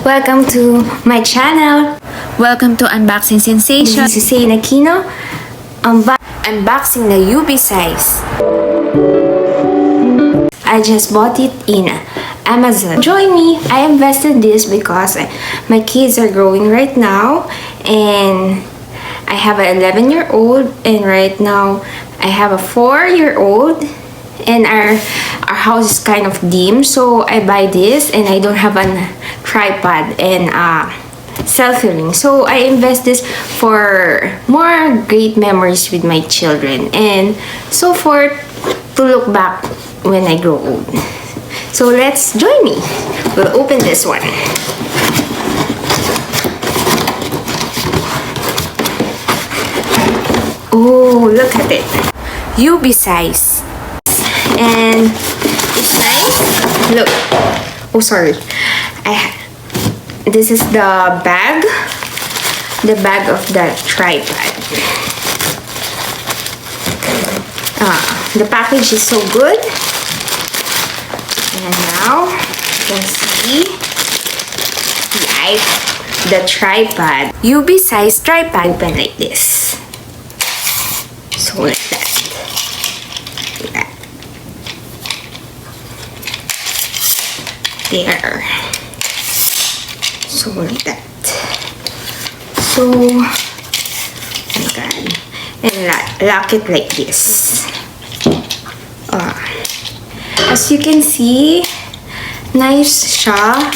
Welcome to my channel. Welcome to Unboxing Sensation. This is Say Aquino. Unboxing the Ubeesize. I just bought it in Amazon. Join me. I invested this because my kids are growing right now, and I have an 11-year-old, and right now I have a 4-year-old, and our house is kind of dim, so I buy this, and I don't have a tripod and selfie ring, so I invest this for more great memories with my children and so forth, to look back when I grow old. So let's join me. We'll open this one. Oh, look at it. Ubeesize. And it's nice. Look. Oh, sorry. This is the bag. The bag of the tripod. The package is so good. And now you can see the tripod. Ubeesize tripod. Open like this. So like that. There. So like that. So, oh my god. And lock it like this. As you can see, nice siya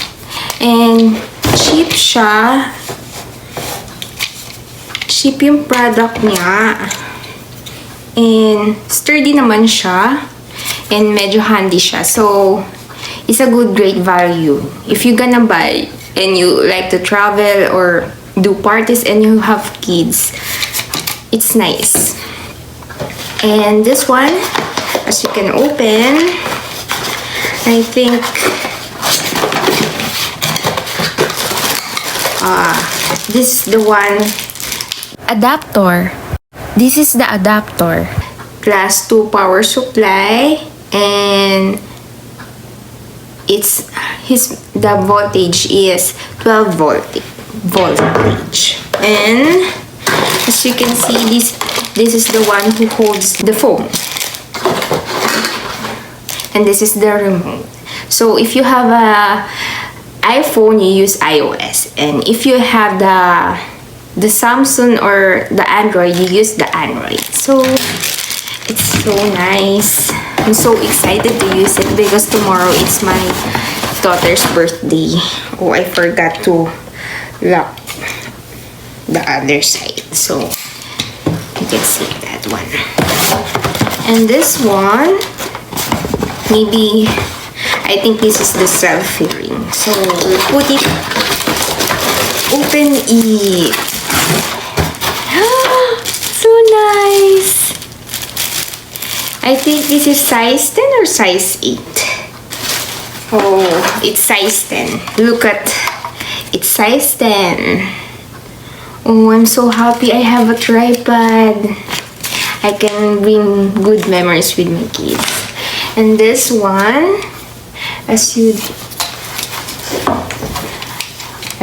and cheap siya. Cheap yung product niya. And sturdy naman siya. And medyo handy siya. So, it's a good, great value. If you're gonna buy and you like to travel or do parties and you have kids, it's nice. And this one, as you can open, I think this is the one. Adapter. This is the adapter. Class 2 power supply, and the voltage is 12 voltage. And as you can see, this is the one who holds the phone, and this is the remote. So if you have a iPhone, you use iOS, and if you have the Samsung or the Android, you use the Android. So it's so nice. I'm so excited to use it because tomorrow it's my daughter's birthday. Oh, I forgot to lock the other side, so you can see that one. And this one, maybe, I think this is the selfie ring. So we'll put it, open it. So nice. I think this is size 10 or size 8. Oh, it's size 10. Look at, it's size 10. Oh, I'm so happy I have a tripod. I can bring good memories with my kids. And this one, I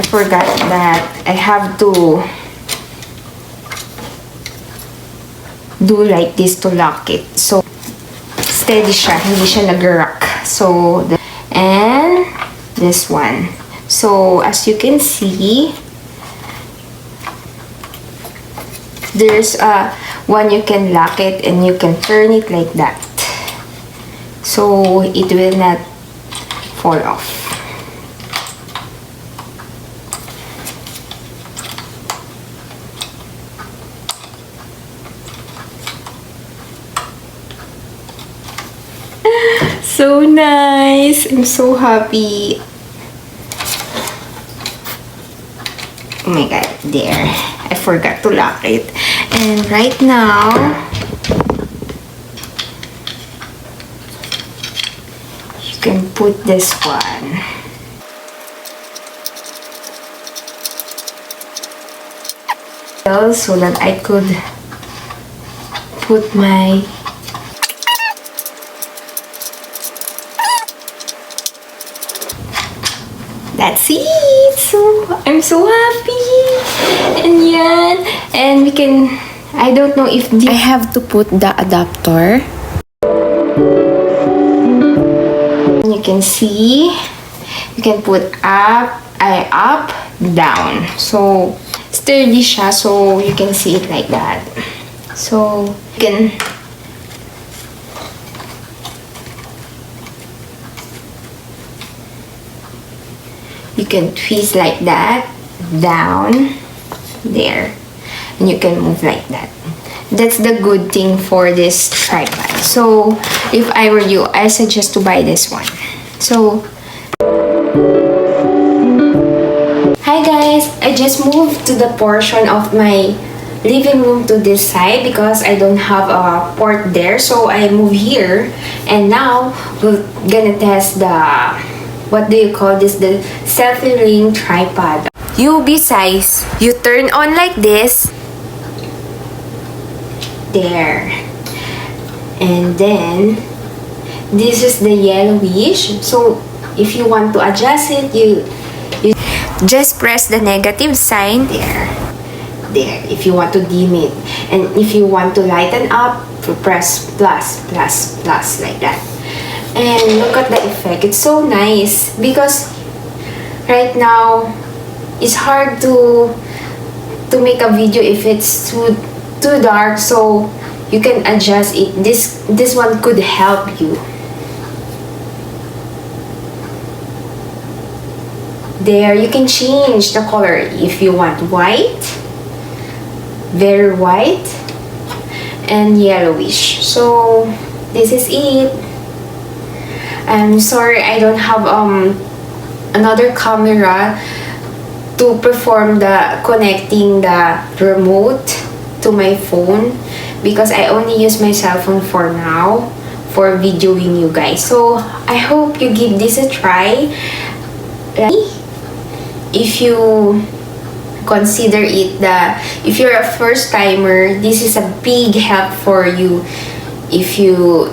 forgot that I have to do like this to lock it. So, steady siya, hindi siya nag-rock. So, and this one. So, as you can see, there's one you can lock it and you can turn it like that. So, it will not fall off. So nice. I'm so happy. Oh my god, there. I forgot to lock it. And right now, you can put this one. So that I could put my that's it. So, I'm so happy. And yan. And we can, I don't know if I have to put the adapter. you can see, you can put up, down. So, sturdy siya. So, you can see it like that. So, you can twist like that, down, there. And you can move like that. That's the good thing for this tripod. So, if I were you, I suggest to buy this one. So, hi guys! I just moved to the portion of my living room to this side because I don't have a port there. So, I move here. And now, we're gonna test the, what do you call this? The selfie ring tripod. Ubeesize. You turn on like this. There. And then, this is the yellowish. So, if you want to adjust it, you Just press the negative sign. there. If you want to dim it. And if you want to lighten up, press plus, plus, plus, like that. And look at the effect. It's so nice because right now, it's hard to make a video if it's too dark. So you can adjust it. This one could help you. There, you can change the color if you want white, very white, and yellowish. So this is it. I'm sorry I don't have another camera to perform the connecting the remote to my phone because I only use my cell phone for now for videoing you guys. So I hope you give this a try. If you consider it if you're a first timer, this is a big help for you if you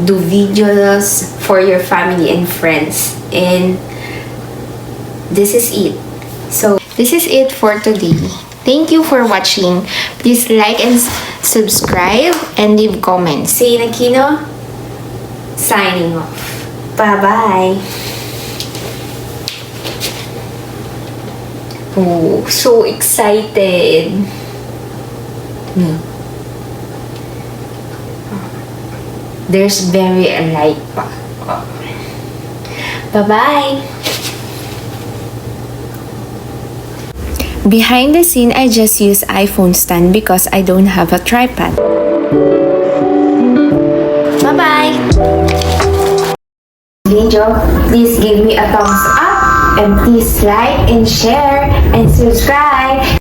do videos for your family and friends. And this is it. So this is it for today. Thank you for watching. Please like and subscribe and leave comments. Say Nakino, signing off. Bye-bye. Oh, so excited. There's very a light pa. Bye-bye. Behind the scene, I just use iPhone stand because I don't have a tripod. Bye-bye. Video, please give me a thumbs up and please like and share and subscribe.